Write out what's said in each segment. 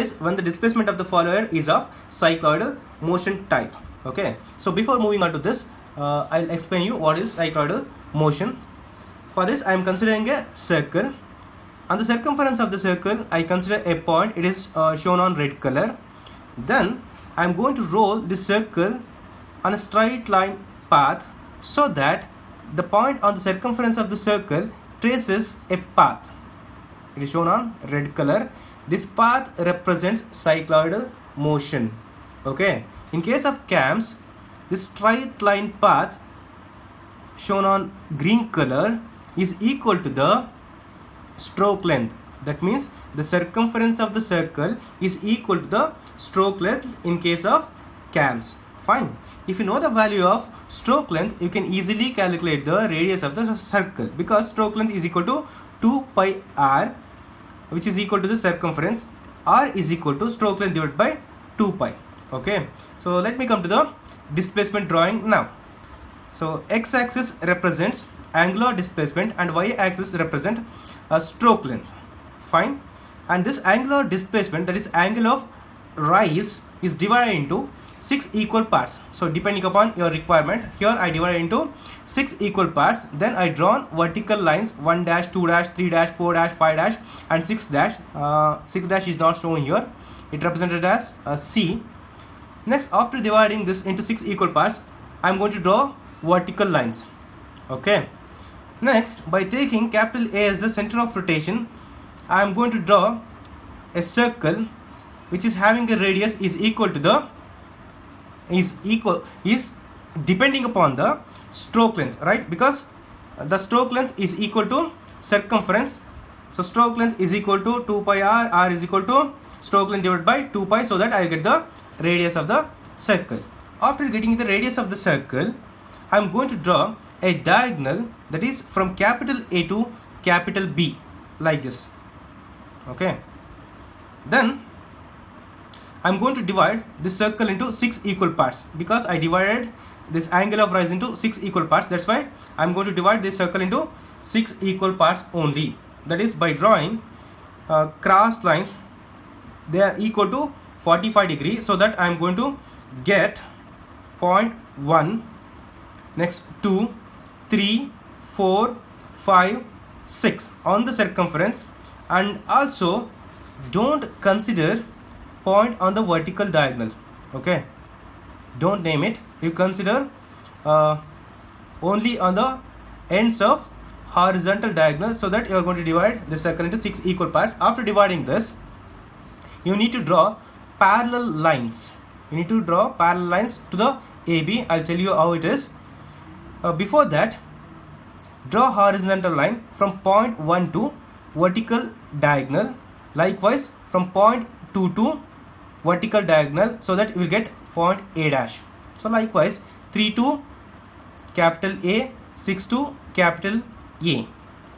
is when the displacement of the follower is of cycloidal motion type. Okay, so before moving on to this, I'll explain you what is cycloidal motion. For this, I am considering a circle. On the circumference of the circle, I consider a point. It is shown on red color. Then I am going to roll this circle on a straight line path so that the point on the circumference of the circle traces a path. It is shown on red color. This path represents cycloidal motion. Okay. In case of cams, this straight line path shown on green color is equal to the stroke length. That means the circumference of the circle is equal to the stroke length in case of cams. Fine. If you know the value of stroke length, you can easily calculate the radius of the circle, because stroke length is equal to 2 pi r, which is equal to the circumference. R is equal to stroke length divided by 2 pi. Okay, so let me come to the displacement drawing now. So x-axis represents angular displacement and y-axis represent a stroke length. Fine. And this angular displacement, that is angle of rise, is divided into 6 equal parts. So depending upon your requirement, here I divide into 6 equal parts. Then I draw vertical lines 1 dash, 2 dash, 3 dash, 4 dash, 5 dash and 6 dash. 6 dash is not shown here. It represented as C. Next, after dividing this into 6 equal parts, I am going to draw vertical lines. Okay. Next, by taking capital A as the center of rotation, I am going to draw a circle which is having a radius is equal to the is depending upon the stroke length, right? Because the stroke length is equal to circumference. So stroke length is equal to 2 pi r, r is equal to stroke length divided by 2 pi, so that I will get the radius of the circle. After getting the radius of the circle, I am going to draw a diagonal, that is from capital A to capital B, like this. Okay. Then I am going to divide this circle into 6 equal parts, because I divided this angle of rise into 6 equal parts. That's why I am going to divide this circle into 6 equal parts only. That is by drawing cross lines. They are equal to 45 degrees, so that I am going to get point 1, next 2, 3, 4, 5, 6 on the circumference. And also don't consider point on the vertical diagonal. Okay, don't name it. You consider only on the ends of horizontal diagonal, so that you are going to divide the circle into 6 equal parts. After dividing this, you need to draw parallel lines. You need to draw parallel lines to the AB. I'll tell you how it is. Before that, draw horizontal line from point 1 to vertical diagonal. Likewise, from point 2 to vertical diagonal, so that you will get point A dash. So likewise, 3 to capital A, 6 to capital A.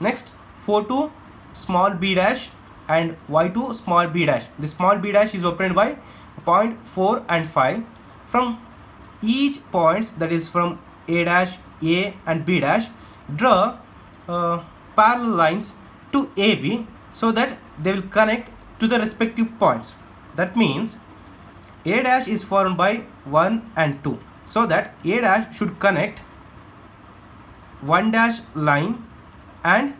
Next, 4 to small b dash and y to small b dash. The small b dash is obtained by point 4 and 5. From each points, that is from A dash, A and B dash, draw parallel lines to AB, so that they will connect to the respective points. That means A dash is formed by 1 and 2, so that A dash should connect 1 dash line and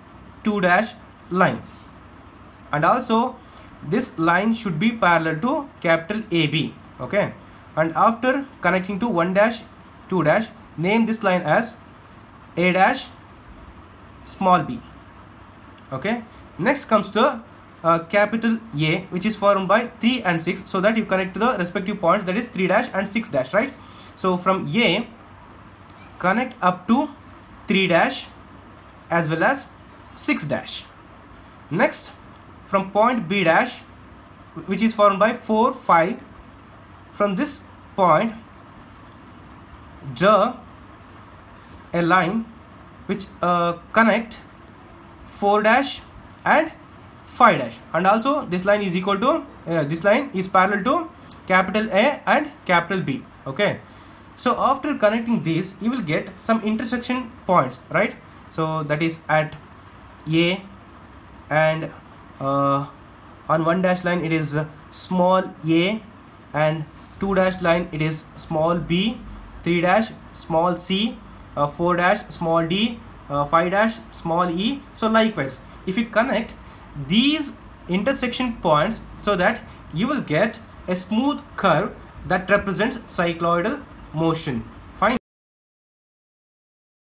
2 dash line. And also this line should be parallel to capital AB. Okay. And after connecting to 1 dash, 2 dash, name this line as A dash small b. Okay. Next comes the capital A, which is formed by 3 and 6, so that you connect to the respective points, that is 3 dash and 6 dash, right? So from A, connect up to 3 dash as well as 6 dash. Next, from point B dash, which is formed by 4, 5, from this point, draw a line which connect 4 dash and 5 dash, and also this line is equal to this line is parallel to capital A and capital B. Okay, so after connecting these, you will get some intersection points, right? So that is at A and On 1 dash line it is small a, and 2 dash line it is small b, 3 dash small c, 4 dash small d, 5 dash small e. So likewise, if you connect these intersection points, so that you will get a smooth curve that represents cycloidal motion.